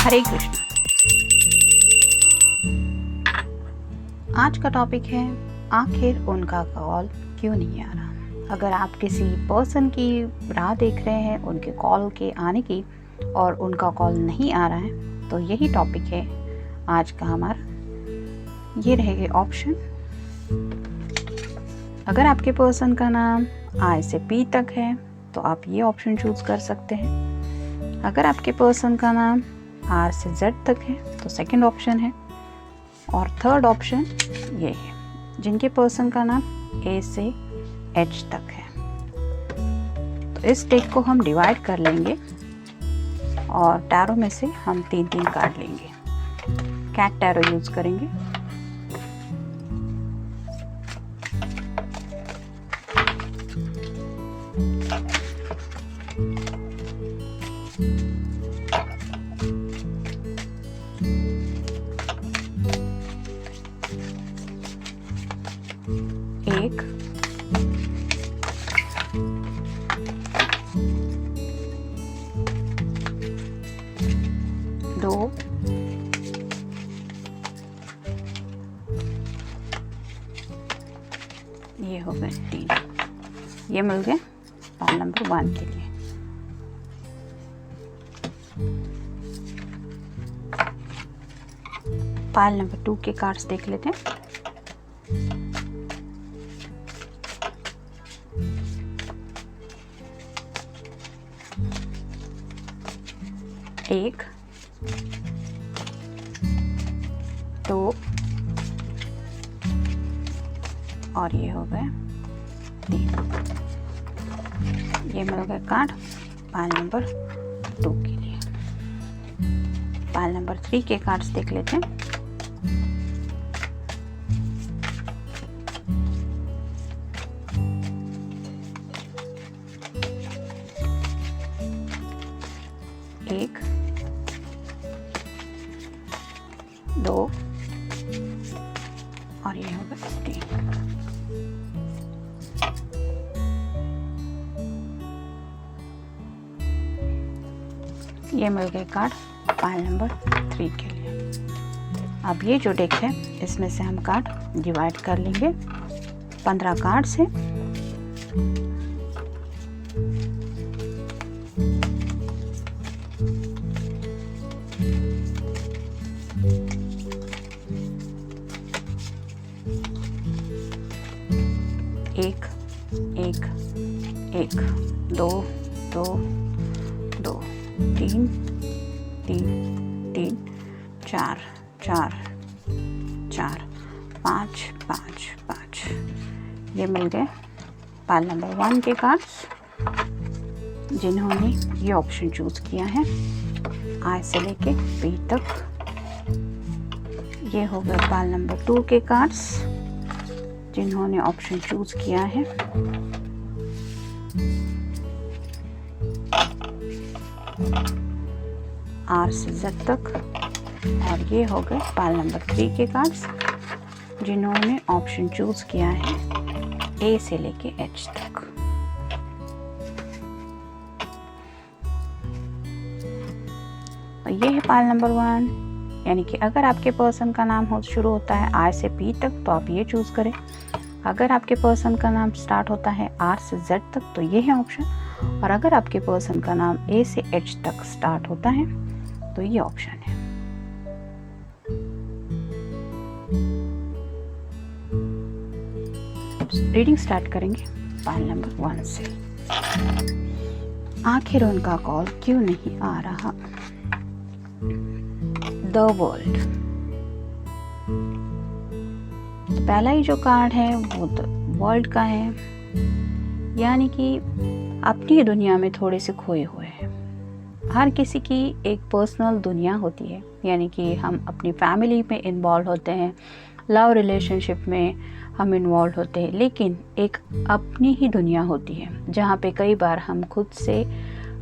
हरे कृष्णा। आज का टॉपिक है आखिर उनका कॉल क्यों नहीं आ रहा। अगर आप किसी पर्सन की राह देख रहे हैं उनके कॉल के आने की और उनका कॉल नहीं आ रहा है तो यही टॉपिक है आज का हमारा। ये रहेंगे ऑप्शन। अगर आपके पर्सन का नाम आई से पी तक है तो आप ये ऑप्शन चूज कर सकते हैं। अगर आपके पर्सन का नाम आर से जेड तक है तो सेकंड ऑप्शन है। और थर्ड ऑप्शन ये है जिनके पर्सन का नाम ए से एच तक है। तो इस डेक को हम डिवाइड कर लेंगे और टैरो में से हम 3-3 कार्ड लेंगे। कैट टैरो यूज करेंगे। एक, दो, ये हो गए 3। ये मिल गए पाइल नंबर 1 के लिए। पाइल नंबर 2 के कार्ड्स देख लेते हैं। एक, दो और ये हो गए 3। ये मिल गए कार्ड पाइल नंबर 2 के लिए। पाइल नंबर 3 के कार्ड्स देख लेते हैं। एक, दो और ये होगा 3। ये मिल गए कार्ड पाइल नंबर 3 के लिए। अब ये जो डेक है इसमें से हम कार्ड डिवाइड कर लेंगे। 15 कार्ड्स है। एक, एक, एक, दो, दो, दो, 3, 3, 3, 4, 4, 4, 5, 5, 5। ये मिल गए पाइल नंबर 1 के कार्ड्स जिन्होंने ये ऑप्शन चूज किया है आई से लेके पी तक। ये हो गए पाइल नंबर 2 के कार्ड्स जिन्होंने ऑप्शन चूज किया है आर से जेड तक। और ये हो गए पाइल नंबर 3 के कार्ड्स जिन्होंने ऑप्शन चूज किया है ए से लेके एच तक। तो ये है पाइल नंबर 1। यानी कि अगर आपके पर्सन का नाम शुरू होता है आई से पी तक तो आप ये चूज करें। अगर आपके पर्सन का नाम स्टार्ट होता है आर से जेड तक तो ये है ऑप्शन। और अगर आपके पर्सन का नाम ए से एच तक स्टार्ट होता है तो ये ऑप्शन है। रीडिंग स्टार्ट करेंगे पाइल नंबर 1 से। आखिर उनका कॉल क्यों नहीं आ रहा। The world. तो पहला ही जो कार्ड है वो द वर्ल्ड का है। यानी कि अपनी दुनिया में थोड़े से खोए हुए हैं। हर किसी की एक पर्सनल दुनिया होती है। यानी कि हम अपनी फैमिली में इन्वॉल्व होते हैं, लव रिलेशनशिप में हम इन्वॉल्व होते हैं, लेकिन एक अपनी ही दुनिया होती है जहाँ पे कई बार हम खुद से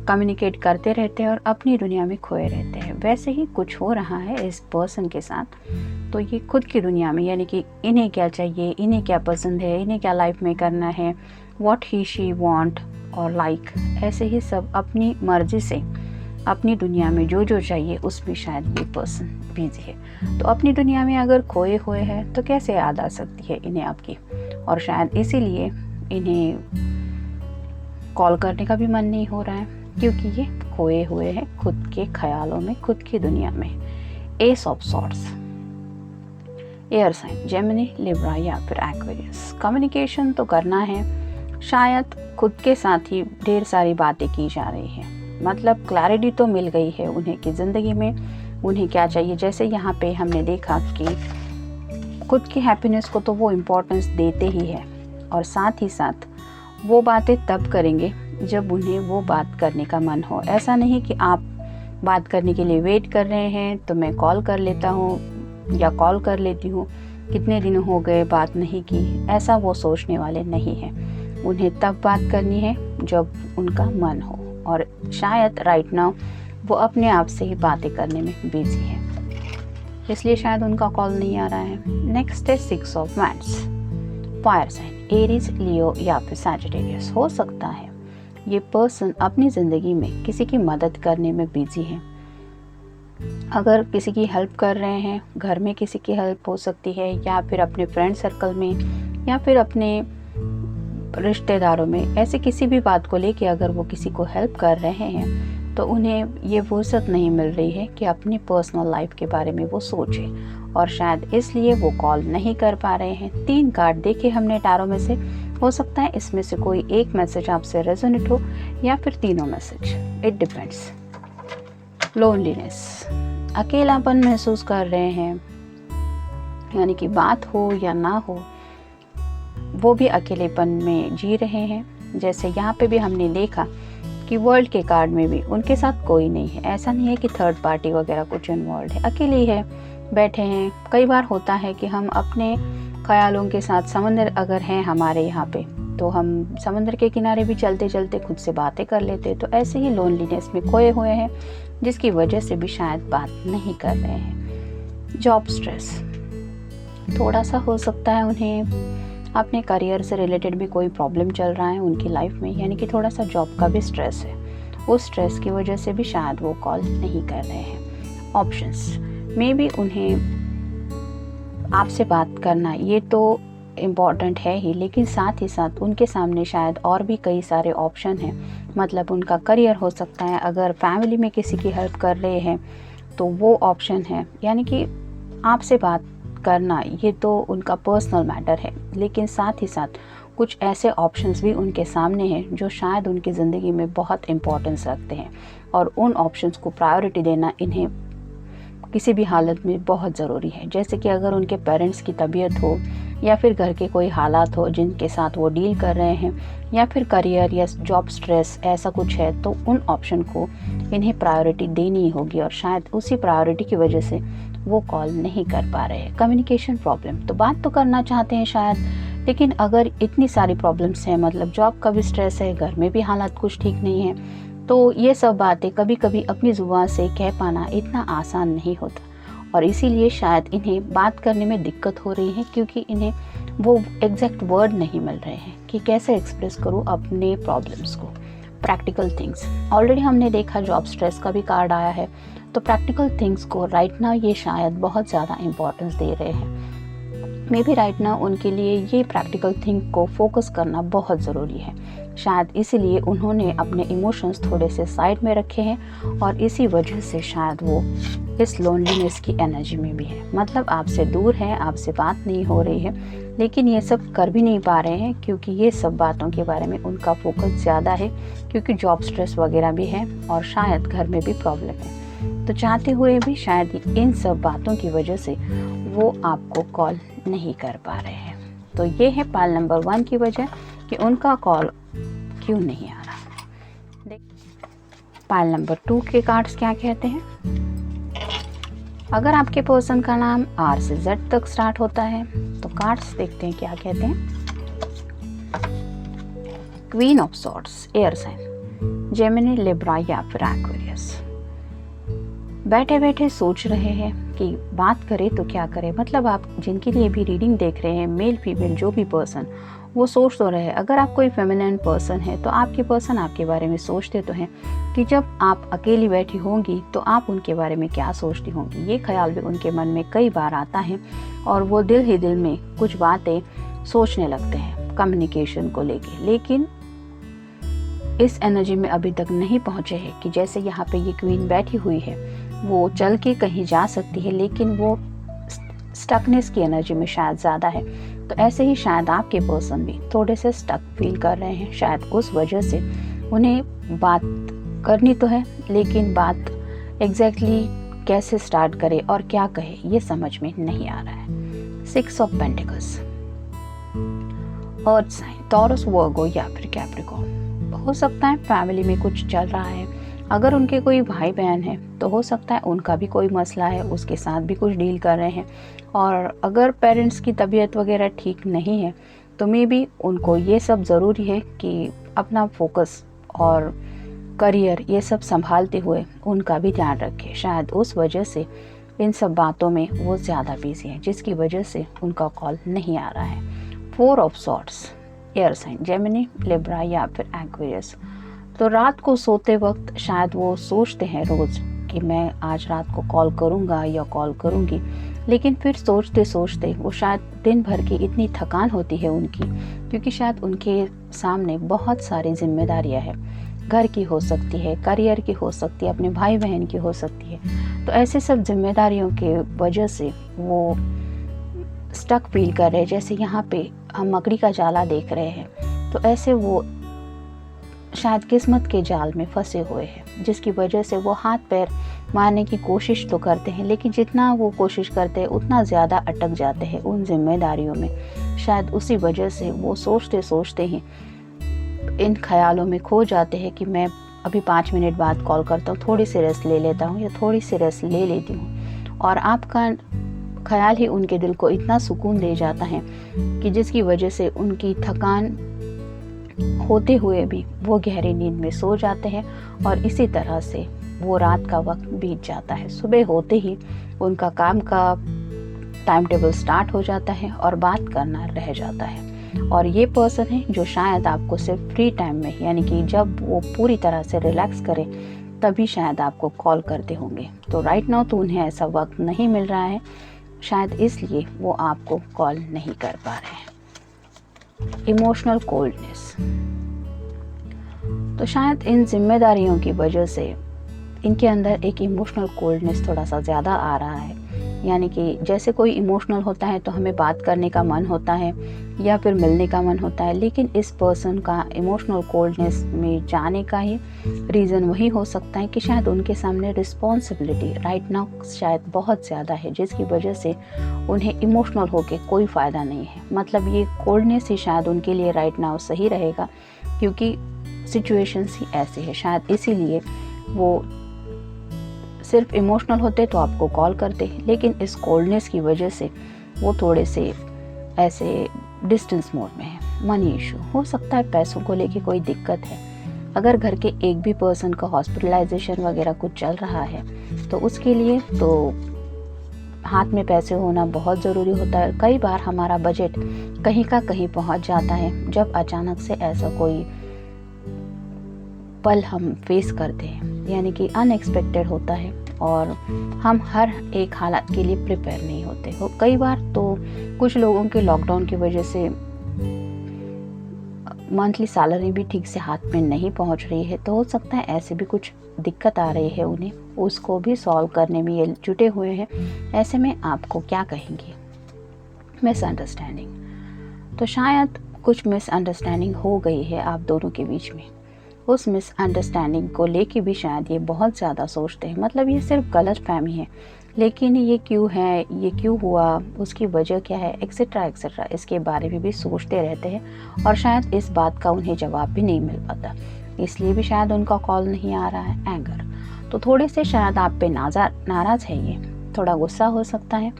कम्युनिकेट करते रहते हैं और अपनी दुनिया में खोए रहते हैं। वैसे ही कुछ हो रहा है इस पर्सन के साथ। तो ये खुद की दुनिया में, यानी कि इन्हें क्या चाहिए, इन्हें क्या पसंद है, इन्हें क्या लाइफ में करना है, व्हाट ही शी वांट और लाइक, ऐसे ही सब अपनी मर्जी से अपनी दुनिया में जो जो चाहिए उसमें शायद ये पर्सन बिजी है। तो अपनी दुनिया में अगर खोए हुए हैं तो कैसे याद आ सकती है इन्हें आपकी, और शायद इसीलिए इन्हें कॉल करने का भी मन नहीं हो रहा है, क्योंकि ये खोए हुए हैं खुद के ख्यालों में, खुद की दुनिया में। Ace of swords, air sign Gemini, Libra या फिर एक्वेरियस। कम्युनिकेशन तो करना है, शायद खुद के साथ ही ढेर सारी बातें की जा रही है। मतलब क्लैरिटी तो मिल गई है उन्हें कि ज़िंदगी में उन्हें क्या चाहिए। जैसे यहाँ पे हमने देखा कि खुद की हैप्पीनेस को तो वो इम्पोर्टेंस देते ही है, और साथ ही साथ वो बातें तब करेंगे जब उन्हें वो बात करने का मन हो। ऐसा नहीं कि आप बात करने के लिए वेट कर रहे हैं तो मैं कॉल कर लेता हूँ या कॉल कर लेती हूँ, कितने दिन हो गए बात नहीं की, ऐसा वो सोचने वाले नहीं हैं। उन्हें तब बात करनी है जब उनका मन हो, और शायद राइट नाउ वो अपने आप से ही बातें करने में बिजी है, इसलिए शायद उनका कॉल नहीं आ रहा है। नेक्स्ट है 6 of wands, fire sign, Aries, Leo या फिर सैजिटेरियस। हो सकता है ये पर्सन अपनी ज़िंदगी में किसी की मदद करने में बिजी है। अगर किसी की हेल्प कर रहे हैं, घर में किसी की हेल्प हो सकती है, या फिर अपने फ्रेंड सर्कल में, या फिर अपने रिश्तेदारों में, ऐसे किसी भी बात को लेके अगर वो किसी को हेल्प कर रहे हैं तो उन्हें ये फुर्सत नहीं मिल रही है कि अपनी पर्सनल लाइफ के बारे में वो सोचे, और शायद इसलिए वो कॉल नहीं कर पा रहे हैं। 3 कार्ड देखे हमने टैरो में से, हो सकता है इसमें से कोई एक मैसेज आपसे रेजोनेट हो या फिर तीनों मैसेज, इट डिपेंड्स। लोनलीनेस, अकेलापन महसूस कर रहे हैं, यानी कि बात हो या ना हो वो भी अकेलेपन में जी रहे हैं। जैसे यहाँ पे भी हमने देखा कि वर्ल्ड के कार्ड में भी उनके साथ कोई नहीं है। ऐसा नहीं है कि थर्ड पार्टी वगैरह कुछ इन्वॉल्व है, अकेले ही है, बैठे हैं। कई बार होता है कि हम अपने ख्यालों के साथ, समंदर अगर है हमारे यहाँ पे तो हम समंदर के किनारे भी चलते चलते खुद से बातें कर लेते। तो ऐसे ही लोनलीनेस में खोए हुए हैं, जिसकी वजह से भी शायद बात नहीं कर रहे हैं। जॉब स्ट्रेस, थोड़ा सा हो सकता है उन्हें अपने करियर से रिलेटेड भी कोई प्रॉब्लम चल रहा है उनकी लाइफ में, यानी कि थोड़ा सा जॉब का भी स्ट्रेस है। उस स्ट्रेस की वजह से भी शायद वो कॉल नहीं कर रहे हैं। ऑप्शंस, मे बी उन्हें आपसे बात करना ये तो इम्पॉर्टेंट है ही, लेकिन साथ ही साथ उनके सामने शायद और भी कई सारे ऑप्शन हैं। मतलब उनका करियर हो सकता है, अगर फैमिली में किसी की हेल्प कर रहे हैं तो वो ऑप्शन है। यानी कि आपसे बात करना ये तो उनका पर्सनल मैटर है, लेकिन साथ ही साथ कुछ ऐसे ऑप्शंस भी उनके सामने हैं जो शायद उनकी ज़िंदगी में बहुत इम्पोर्टेंस रखते हैं, और उन ऑप्शंस को प्रायोरिटी देना इन्हें किसी भी हालत में बहुत ज़रूरी है। जैसे कि अगर उनके पेरेंट्स की तबीयत हो, या फिर घर के कोई हालात हो जिनके साथ वो डील कर रहे हैं, या फिर करियर या जॉब स्ट्रेस ऐसा कुछ है, तो उन ऑप्शन को इन्हें प्रायोरिटी देनी होगी, और शायद उसी प्रायोरिटी की वजह से वो कॉल नहीं कर पा रहे हैं। कम्युनिकेशन प्रॉब्लम, तो बात तो करना चाहते हैं शायद, लेकिन अगर इतनी सारी प्रॉब्लम्स हैं, मतलब जॉब का भी स्ट्रेस है, घर में भी हालात कुछ ठीक नहीं है, तो ये सब बातें कभी कभी अपनी ज़ुबान से कह पाना इतना आसान नहीं होता, और इसीलिए शायद इन्हें बात करने में दिक्कत हो रही है, क्योंकि इन्हें वो एग्जैक्ट वर्ड नहीं मिल रहे हैं कि कैसे एक्सप्रेस करूँ अपने प्रॉब्लम्स को। प्रैक्टिकल थिंग्स, ऑलरेडी हमने देखा जॉब स्ट्रेस का भी कार्ड आया है, तो प्रैक्टिकल थिंग्स को राइट नाउ ये शायद बहुत ज़्यादा इम्पोर्टेंस दे रहे हैं। मे बी राइट नाउ उनके लिए ये प्रैक्टिकल थिंग को फोकस करना बहुत ज़रूरी है। शायद इसीलिए उन्होंने अपने इमोशंस थोड़े से साइड में रखे हैं, और इसी वजह से शायद वो इस लोनलीनेस की एनर्जी में भी है। मतलब आपसे दूर है, आपसे बात नहीं हो रही है, लेकिन ये सब कर भी नहीं पा रहे हैं, क्योंकि ये सब बातों के बारे में उनका फोकस ज़्यादा है, क्योंकि जॉब स्ट्रेस वगैरह भी है, और शायद घर में भी प्रॉब्लम है। तो चाहते हुए भी शायद इन सब बातों की वजह से वो आपको कॉल नहीं कर पा रहे हैं। तो ये है पाइल नंबर 1 की वजह कि उनका कॉल क्यों नहीं आ रहा। पाइल नंबर 2 के कार्ड्स क्या कहते हैं। अगर आपके पर्सन का नाम R से Z तक स्टार्ट होता है तो कार्ड्स देखते हैं क्या कहते हैं। Queen of swords, air sign, Gemini, Libra या फिर एक्वेरियस। बैठे बैठे सोच रहे हैं कि बात करें तो क्या करें। मतलब आप जिनके लिए भी रीडिंग देख रहे हैं, मेल फीमेल जो भी पर्सन, वो सोच तो रहे। अगर आप कोई फेमिनिन पर्सन है तो आपके पर्सन आपके बारे में सोचते तो हैं कि जब आप अकेली बैठी होंगी तो आप उनके बारे में क्या सोचती होंगी। ये ख्याल भी उनके मन में कई बार आता है और वो दिल ही दिल में कुछ बातें सोचने लगते हैं कम्युनिकेशन को लेके। लेकिन इस एनर्जी में अभी तक नहीं पहुँचे हैं कि जैसे यहाँ पे ये क्वीन बैठी हुई है, वो चल के कहीं जा सकती है, लेकिन वो स्टकनेस की एनर्जी में शायद ज़्यादा है। तो ऐसे ही शायद आपके पर्सन भी थोड़े से स्टक फील कर रहे हैं। शायद उस वजह से उन्हें बात करनी तो है, लेकिन बात एग्जैक्टली कैसे स्टार्ट करे और क्या कहे ये समझ में नहीं आ रहा है। 6 of pentacles, earth sign, Taurus, Virgo या फिर कैप्रिकॉर्न। हो सकता है फैमिली में कुछ चल रहा है। अगर उनके कोई भाई बहन है तो हो सकता है उनका भी कोई मसला है, उसके साथ भी कुछ डील कर रहे हैं। और अगर पेरेंट्स की तबीयत वगैरह ठीक नहीं है तो मे बी उनको ये सब ज़रूरी है कि अपना फोकस और करियर ये सब संभालते हुए उनका भी ध्यान रखें। शायद उस वजह से इन सब बातों में वो ज़्यादा बिजी हैं, जिसकी वजह से उनका कॉल नहीं आ रहा है। 4 of swords, air sign, Gemini, Libra या फिर एक्वेरियस। तो रात को सोते वक्त शायद वो सोचते हैं रोज़ कि मैं आज रात को कॉल करूँगा या कॉल करूँगी, लेकिन फिर सोचते सोचते वो शायद दिन भर की इतनी थकान होती है उनकी, क्योंकि शायद उनके सामने बहुत सारी जिम्मेदारियां हैं। घर की हो सकती है, करियर की हो सकती है, अपने भाई बहन की हो सकती है। तो ऐसे सब जिम्मेदारियों के वजह से वो स्टक फील कर रहे हैं। जैसे यहाँ पे हम मकड़ी का जाला देख रहे हैं, तो ऐसे वो शायद किस्मत के जाल में फंसे हुए हैं, जिसकी वजह से वो हाथ पैर मारने की कोशिश तो करते हैं, लेकिन जितना वो कोशिश करते हैं उतना ज़्यादा अटक जाते हैं उन जिम्मेदारियों में। शायद उसी वजह से वो सोचते सोचते ही इन ख्यालों में खो जाते हैं कि मैं अभी 5 मिनट बाद कॉल करता हूँ, थोड़ी सी रेस्ट ले लेता हूँ या थोड़ी सी रेस्ट ले लेती हूँ। और आपका ख्याल ही उनके दिल को इतना सुकून दे जाता है कि जिसकी वजह से उनकी थकान होते हुए भी वो गहरी नींद में सो जाते हैं और इसी तरह से वो रात का वक्त बीत जाता है। सुबह होते ही उनका काम का टाइम टेबल स्टार्ट हो जाता है और बात करना रह जाता है। और ये पर्सन है जो शायद आपको सिर्फ फ्री टाइम में, यानी कि जब वो पूरी तरह से रिलैक्स करे तभी शायद आपको कॉल करते होंगे। तो राइट नाउ तो उन्हें ऐसा वक्त नहीं मिल रहा है, शायद इसलिए वो आपको कॉल नहीं कर पा रहे हैं। इमोशनल कोल्डनेस, तो शायद इन जिम्मेदारियों की वजह से इनके अंदर एक इमोशनल कोल्डनेस थोड़ा सा ज़्यादा आ रहा है। यानी कि जैसे कोई इमोशनल होता है तो हमें बात करने का मन होता है या फिर मिलने का मन होता है, लेकिन इस पर्सन का इमोशनल कोल्डनेस में जाने का ही रीज़न वही हो सकता है कि शायद उनके सामने रिस्पॉन्सिबिलिटी राइट नाउ शायद बहुत ज़्यादा है, जिसकी वजह से उन्हें इमोशनल होके कोई फ़ायदा नहीं है। मतलब ये कोल्डनेस ही शायद उनके लिए राइट नाउ सही रहेगा, क्योंकि सिचुएशंस ही ऐसे है। शायद इसीलिए वो सिर्फ इमोशनल होते तो आपको कॉल करते, लेकिन इस कोल्डनेस की वजह से वो थोड़े से ऐसे डिस्टेंस मोड में है। मनी इशू, हो सकता है पैसों को लेके कोई दिक्कत है। अगर घर के एक भी पर्सन का हॉस्पिटलाइजेशन वगैरह कुछ चल रहा है तो उसके लिए तो हाथ में पैसे होना बहुत ज़रूरी होता है। कई बार हमारा बजट कहीं का कहीं पहुंच जाता है जब अचानक से ऐसा कोई पल हम फेस करते हैं, यानी कि अनएक्सपेक्टेड होता है और हम हर एक हालात के लिए प्रिपेयर नहीं होते हो। कई बार तो कुछ लोगों के लॉकडाउन की वजह से मंथली सैलरी भी ठीक से हाथ में नहीं पहुंच रही है, तो हो सकता है ऐसे भी कुछ दिक्कत आ रही है उन्हें, उसको भी सॉल्व करने में ये जुटे हुए हैं। ऐसे में आपको क्या कहेंगे? मिसअंडरस्टैंडिंग, तो शायद कुछ मिसअंडरस्टैंडिंग हो गई है आप दोनों के बीच में। उस मिसअंडरस्टैंडिंग को लेके भी शायद ये बहुत ज़्यादा सोचते हैं। मतलब ये सिर्फ गलत फहमी है, लेकिन ये क्यों है, ये क्यों हुआ, उसकी वजह क्या है, एक्सेट्रा एक्सेट्रा, इसके बारे में भी सोचते रहते हैं और शायद इस बात का उन्हें जवाब भी नहीं मिल पाता, इसलिए भी शायद उनका कॉल नहीं आ रहा है। एंगर, तो थोड़े से शायद आप पे नाराज़ है, ये थोड़ा गुस्सा हो सकता है।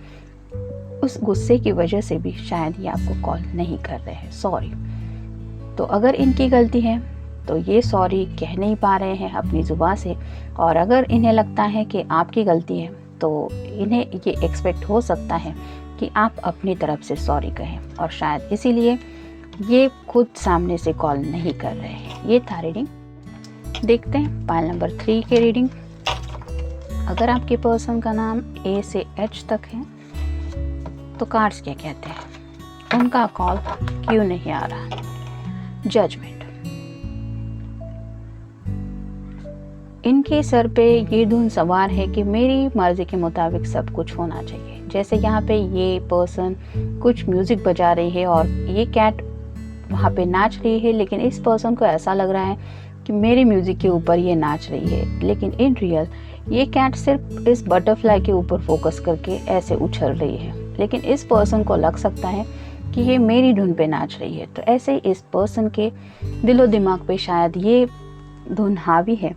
उस गुस्से की वजह से भी शायद ये आपको कॉल नहीं कर रहे हैं। सॉरी, तो अगर इनकी गलती है तो ये सॉरी कह नहीं पा रहे हैं अपनी ज़ुबान से, और अगर इन्हें लगता है कि आपकी गलती है तो इन्हें ये एक्सपेक्ट हो सकता है कि आप अपनी तरफ से सॉरी कहें, और शायद इसीलिए ये खुद सामने से कॉल नहीं कर रहे हैं। ये था रीडिंग। देखते हैं पाइल नंबर 3 के रीडिंग। अगर आपके पर्सन का नाम ए से एच तक है तो कार्ड्स क्या कहते हैं, उनका कॉल क्यों नहीं आ रहा। जजमेंट। इनके सर पे ये धुन सवार है कि मेरी मर्जी के मुताबिक सब कुछ होना चाहिए। जैसे यहाँ पे ये पर्सन कुछ म्यूजिक बजा रही है और ये कैट वहाँ पे नाच रही है, लेकिन इस पर्सन को ऐसा लग रहा है कि मेरी म्यूजिक के ऊपर ये नाच रही है, लेकिन इन रियल ये कैट सिर्फ इस बटरफ्लाई के ऊपर फोकस करके ऐसे उछल रही है, लेकिन इस पर्सन को लग सकता है कि ये मेरी धुन पे नाच रही है। तो ऐसे ही इस पर्सन के दिलो दिमाग पे शायद ये धुन हावी है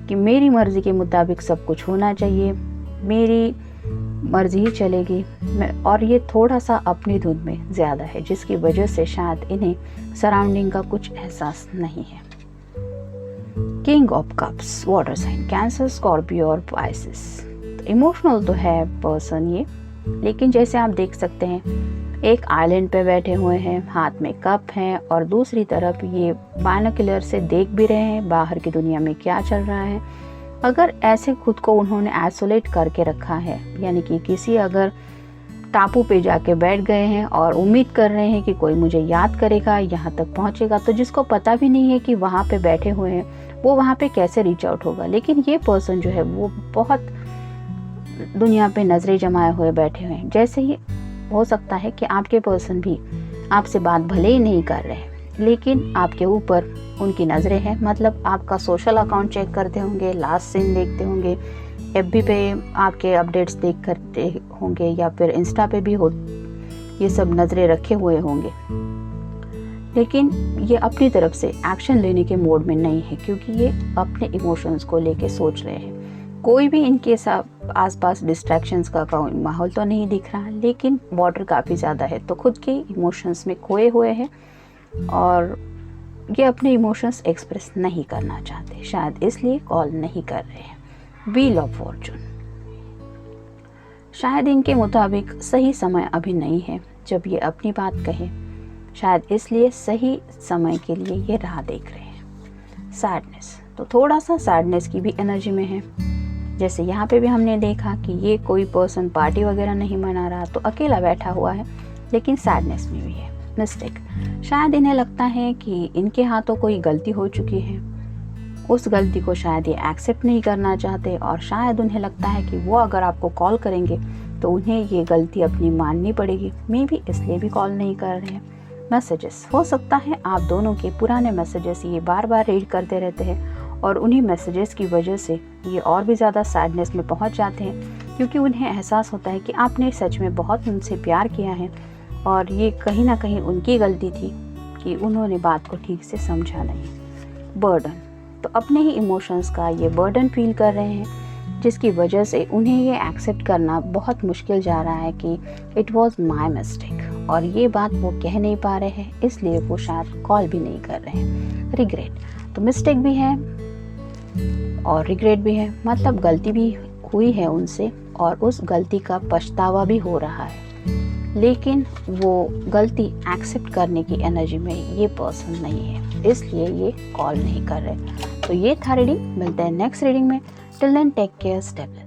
कि मेरी मर्जी के मुताबिक सब कुछ होना चाहिए, मेरी मर्जी ही चलेगी, और ये थोड़ा सा अपनी धुन में ज़्यादा है, जिसकी वजह से शायद इन्हें सराउंडिंग का कुछ एहसास नहीं है। King of cups, water sign, Cancer, Scorpio और पाइसेस। तो इमोशनल तो है पर्सन ये, लेकिन जैसे आप देख सकते हैं एक आइलैंड पे बैठे हुए हैं, हाथ में कप है और दूसरी तरफ ये बाइनोक्यूलर से देख भी रहे हैं बाहर की दुनिया में क्या चल रहा है। अगर ऐसे खुद को उन्होंने आइसोलेट करके रखा है, यानी कि किसी अगर टापू पे जाके बैठ गए हैं और उम्मीद कर रहे हैं कि कोई मुझे याद करेगा, यहाँ तक पहुँचेगा, तो जिसको पता भी नहीं है कि वहाँ पे बैठे हुए हैं वो वहाँ पे कैसे रीच आउट होगा। लेकिन ये पर्सन जो है वो बहुत दुनिया पे नज़रें जमाए हुए बैठे हुए हैं। जैसे ही हो सकता है कि आपके पर्सन भी आपसे बात भले ही नहीं कर रहे हैं, लेकिन आपके ऊपर उनकी नज़रें हैं। मतलब आपका सोशल अकाउंट चेक करते होंगे, लास्ट सीन देखते होंगे, एफबी पे आपके अपडेट्स देख करते होंगे, या फिर इंस्टा पे भी हो, ये सब नज़रें रखे हुए होंगे। लेकिन ये अपनी तरफ से एक्शन लेने के मोड में नहीं है, क्योंकि ये अपने इमोशंस को लेके सोच रहे हैं। कोई भी इनके साथ आसपास डिस्ट्रैक्शंस का माहौल तो नहीं दिख रहा, लेकिन वाटर काफ़ी ज़्यादा है, तो खुद के इमोशंस में खोए हुए हैं और ये अपने इमोशंस एक्सप्रेस नहीं करना चाहते, शायद इसलिए कॉल नहीं कर रहे हैं। Wheel of Fortune. शायद इनके मुताबिक सही समय अभी नहीं है जब ये अपनी बात कहे, शायद इसलिए सही समय के लिए ये राह देख रहे हैं। सैडनेस। तो थोड़ा सा सैडनेस की भी एनर्जी में है। जैसे यहाँ पे भी हमने देखा कि ये कोई पर्सन पार्टी वगैरह नहीं मना रहा, तो अकेला बैठा हुआ है, लेकिन सैडनेस में भी है। मिस्टेक। शायद इन्हें लगता है कि इनके हाथों कोई गलती हो चुकी है, उस गलती को शायद ये एक्सेप्ट नहीं करना चाहते, और शायद उन्हें लगता है कि वो अगर आपको कॉल करेंगे तो उन्हें ये गलती अपनी माननी पड़ेगी। मे भी इसलिए भी कॉल नहीं कर रहे हैं। मैसेजेस। हो सकता है आप दोनों के पुराने मैसेजेस ये बार बार रीड करते रहते हैं और उन्हीं मैसेजेस की वजह से ये और भी ज़्यादा सैडनेस में पहुंच जाते हैं, क्योंकि उन्हें एहसास होता है कि आपने सच में बहुत उनसे प्यार किया है और ये कहीं ना कहीं उनकी गलती थी कि उन्होंने बात को ठीक से समझा नहीं। बर्डन। तो अपने ही इमोशंस का ये बर्डन फील कर रहे हैं, जिसकी वजह से उन्हें ये एक्सेप्ट करना बहुत मुश्किल जा रहा है कि इट वॉज माई मिस्टेक, और ये बात वो कह नहीं पा रहे हैं, इसलिए वो शायद कॉल भी नहीं कर रहे हैं। रिग्रेट। तो मिस्टेक भी है और रिग्रेट भी है, मतलब गलती भी हुई है उनसे और उस गलती का पछतावा भी हो रहा है, लेकिन वो गलती एक्सेप्ट करने की एनर्जी में ये पर्सन नहीं है, इसलिए ये कॉल नहीं कर रहे। तो ये था रीडिंग। मिलते हैं नेक्स्ट रीडिंग में। Till then take care, stay blessed.